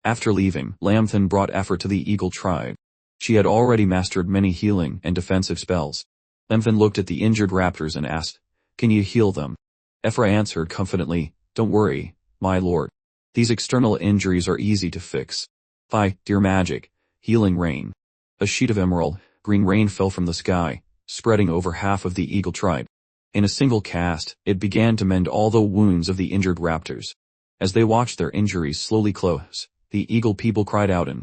After leaving, Lamthan brought effort to the eagle tribe. She had already mastered many healing and defensive spells. Lamthan looked at the injured raptors and asked, "Can you heal them?" Ephra answered confidently, "Don't worry, my lord. These external injuries are easy to fix. By dear magic, healing rain." A sheet of emerald green rain fell from the sky, spreading over half of the eagle tribe. In a single cast, it began to mend all the wounds of the injured raptors. As they watched their injuries slowly close, the eagle people cried out in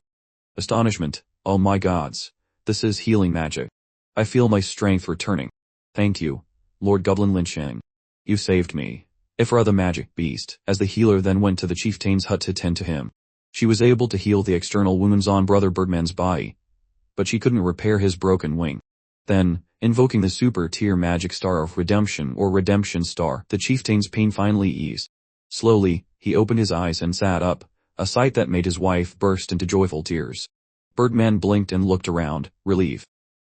astonishment, "Oh my gods, this is healing magic. I feel my strength returning. Thank you, Lord Goblin Lynchang. You saved me." Ifra the magic beast, as the healer then went to the chieftain's hut to tend to him. She was able to heal the external wounds on Brother Birdman's body, but she couldn't repair his broken wing. Then, invoking the super-tier magic star of redemption or redemption star, the chieftain's pain finally eased. Slowly, he opened his eyes and sat up, a sight that made his wife burst into joyful tears. Birdman blinked and looked around, relieved.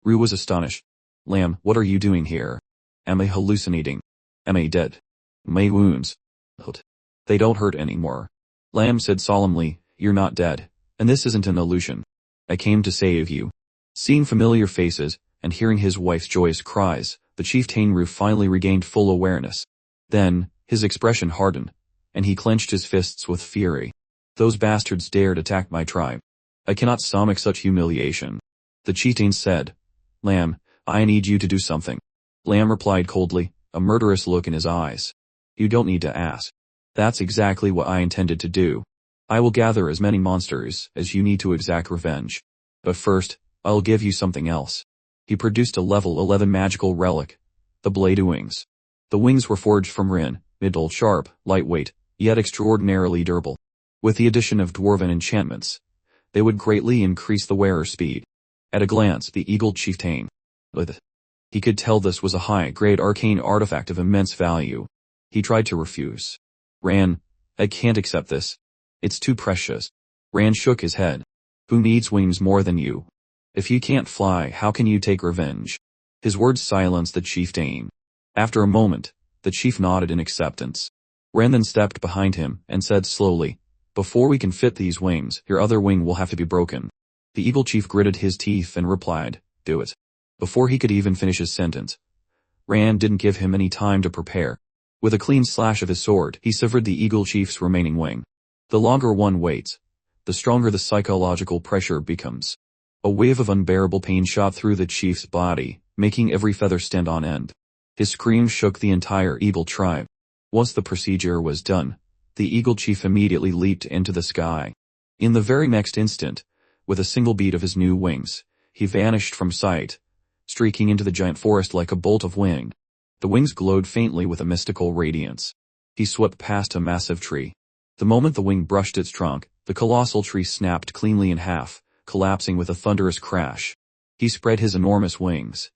Rue was astonished. "Lamb, what are you doing here? Am I hallucinating? Am I dead? My wounds. They don't hurt anymore." Lamb said solemnly, "You're not dead, and this isn't an illusion. I came to save you." Seeing familiar faces, and hearing his wife's joyous cries, the chieftain Rue finally regained full awareness. Then, his expression hardened, and he clenched his fists with fury. "Those bastards dared attack my tribe. I cannot stomach such humiliation." The chieftain said, "Lamb, I need you to do something." Lamb replied coldly, a murderous look in his eyes. "You don't need to ask. That's exactly what I intended to do. I will gather as many monsters as you need to exact revenge. But first, I'll give you something else." He produced a level 11 magical relic, the Blade Wings. The wings were forged from Rin, middle sharp, lightweight, yet extraordinarily durable. With the addition of dwarven enchantments, they would greatly increase the wearer's speed. At a glance, the eagle chieftain. He could tell this was a high-grade arcane artifact of immense value. He tried to refuse. "Ran, I can't accept this. It's too precious." Ran shook his head. "Who needs wings more than you? If you can't fly, how can you take revenge?" His words silenced the chieftain. After a moment, the chief nodded in acceptance. Ran then stepped behind him and said slowly, "Before we can fit these wings, your other wing will have to be broken." The eagle chief gritted his teeth and replied, "Do it." Before he could even finish his sentence, Ran didn't give him any time to prepare. With a clean slash of his sword, he severed the eagle chief's remaining wing. The longer one waits, the stronger the psychological pressure becomes. A wave of unbearable pain shot through the chief's body, making every feather stand on end. His scream shook the entire eagle tribe. Once the procedure was done, the eagle chief immediately leaped into the sky. In the very next instant, with a single beat of his new wings, he vanished from sight, streaking into the giant forest like a bolt of wind. The wings glowed faintly with a mystical radiance. He swept past a massive tree. The moment the wing brushed its trunk, the colossal tree snapped cleanly in half, collapsing with a thunderous crash. He spread his enormous wings,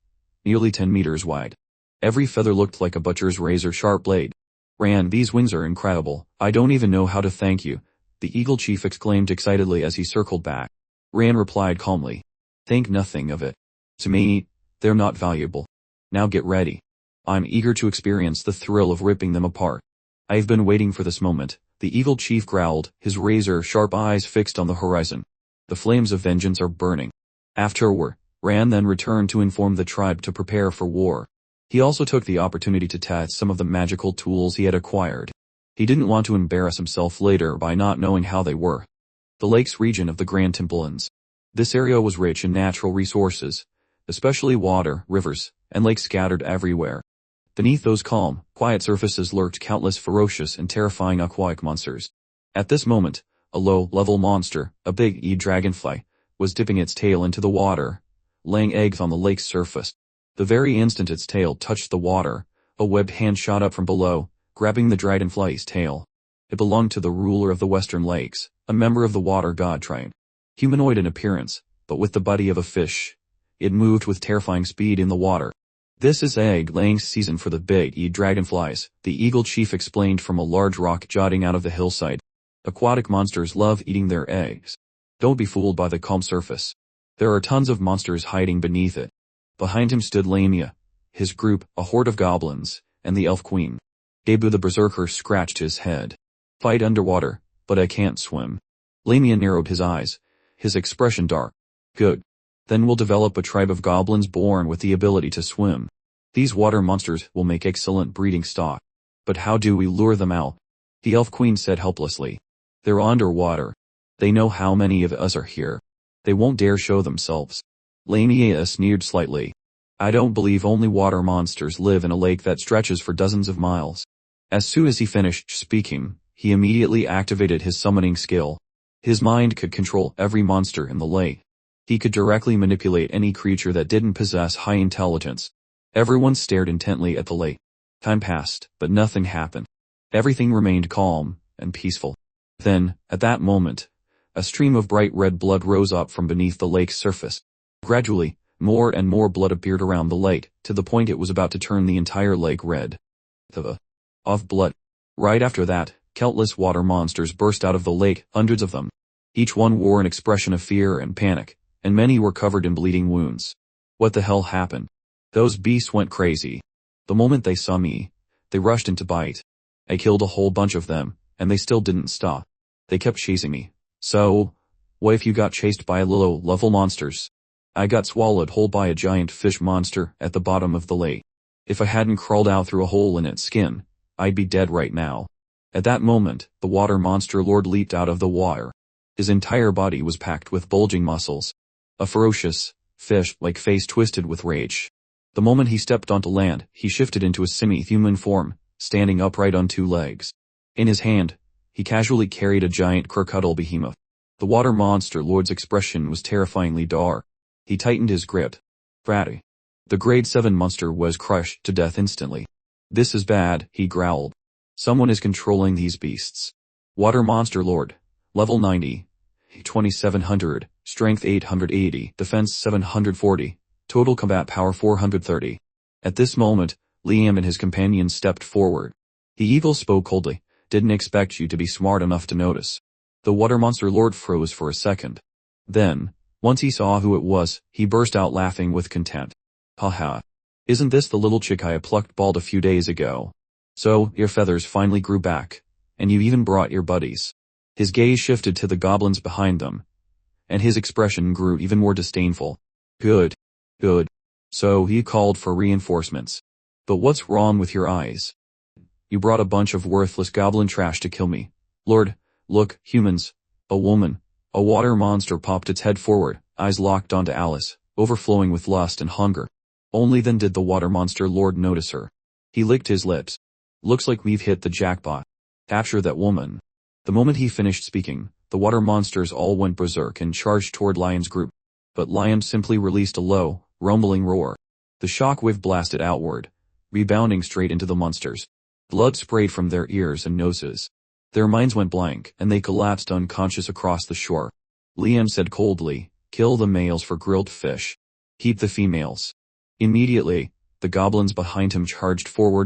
nearly 10 meters wide. Every feather looked like a butcher's razor-sharp blade. "Ran, these wings are incredible. I don't even know how to thank you," the eagle chief exclaimed excitedly as he circled back. Ran replied calmly, "Think nothing of it. To me, they're not valuable. Now get ready. I'm eager to experience the thrill of ripping them apart." "I've been waiting for this moment," the eagle chief growled, his razor-sharp eyes fixed on the horizon. "The flames of vengeance are burning." Afterward, Ran then returned to inform the tribe to prepare for war. He also took the opportunity to test some of the magical tools he had acquired. He didn't want to embarrass himself later by not knowing how they were. The lakes region of the Grand Templelands. This area was rich in natural resources, especially water, rivers, and lakes scattered everywhere. Beneath those calm, quiet surfaces lurked countless ferocious and terrifying aquatic monsters. At this moment, a low-level monster, a big dragonfly, was dipping its tail into the water, laying eggs on the lake's surface. The very instant its tail touched the water, a webbed hand shot up from below, grabbing the dragonfly's tail. It belonged to the ruler of the Western Lakes, a member of the water god tribe. Humanoid in appearance, but with the body of a fish, it moved with terrifying speed in the water. "This is egg-laying season for the big dragonflies," the eagle chief explained from a large rock jutting out of the hillside. "Aquatic monsters love eating their eggs. Don't be fooled by the calm surface. There are tons of monsters hiding beneath it." Behind him stood Lamia, his group, a horde of goblins, and the elf queen. Debu the berserker scratched his head. "Fight underwater, but I can't swim." Lamia narrowed his eyes, his expression dark. Good. Then we'll develop a tribe of goblins born with the ability to swim. These water monsters will make excellent breeding stock. But how do we lure them out? The elf queen said helplessly. They're underwater. They know how many of us are here. They won't dare show themselves. Lamia sneered slightly. I don't believe only water monsters live in a lake that stretches for dozens of miles. As soon as he finished speaking, he immediately activated his summoning skill. His mind could control every monster in the lake. He could directly manipulate any creature that didn't possess high intelligence. Everyone stared intently at the lake. Time passed, but nothing happened. Everything remained calm and peaceful. Then, at that moment, a stream of bright red blood rose up from beneath the lake's surface. Gradually, more and more blood appeared around the lake, to the point it was about to turn the entire lake red. Of blood. Right after that, countless water monsters burst out of the lake, hundreds of them. Each one wore an expression of fear and panic, and many were covered in bleeding wounds. What the hell happened? Those beasts went crazy. The moment they saw me, they rushed in to bite. I killed a whole bunch of them, and they still didn't stop. They kept chasing me. So, what if you got chased by low-level monsters? I got swallowed whole by a giant fish monster at the bottom of the lake. If I hadn't crawled out through a hole in its skin, I'd be dead right now. At that moment, the water monster lord leaped out of the water. His entire body was packed with bulging muscles. A ferocious, fish-like face twisted with rage. The moment he stepped onto land, he shifted into a semi-human form, standing upright on two legs. In his hand, he casually carried a giant crocodile behemoth. The water monster lord's expression was terrifyingly dark. He tightened his grip. Ratty. The grade 7 monster was crushed to death instantly. This is bad, he growled. Someone is controlling these beasts. Water monster lord. Level 90. 2700, strength 880, defense 740, total combat power 430. At this moment, Liam and his companion stepped forward. The eagle spoke coldly. Didn't expect you to be smart enough to notice. The water monster lord froze for a second. Then, once he saw who it was, he burst out laughing with contempt. Haha. Isn't this the little chick I plucked bald a few days ago? So, your feathers finally grew back, and you even brought your buddies. His gaze shifted to the goblins behind them, and his expression grew even more disdainful. Good. Good. So he called for reinforcements. But what's wrong with your eyes? You brought a bunch of worthless goblin trash to kill me. Lord, look, humans. A woman. A water monster popped its head forward, eyes locked onto Alice, overflowing with lust and hunger. Only then did the water monster lord notice her. He licked his lips. Looks like we've hit the jackpot. Capture that woman. The moment he finished speaking, the water monsters all went berserk and charged toward Lion's group. But Lion simply released a low, rumbling roar. The shockwave blasted outward, rebounding straight into the monsters. Blood sprayed from their ears and noses. Their minds went blank, and they collapsed unconscious across the shore. Liam said coldly, kill the males for grilled fish. Keep the females. Immediately, the goblins behind him charged forward,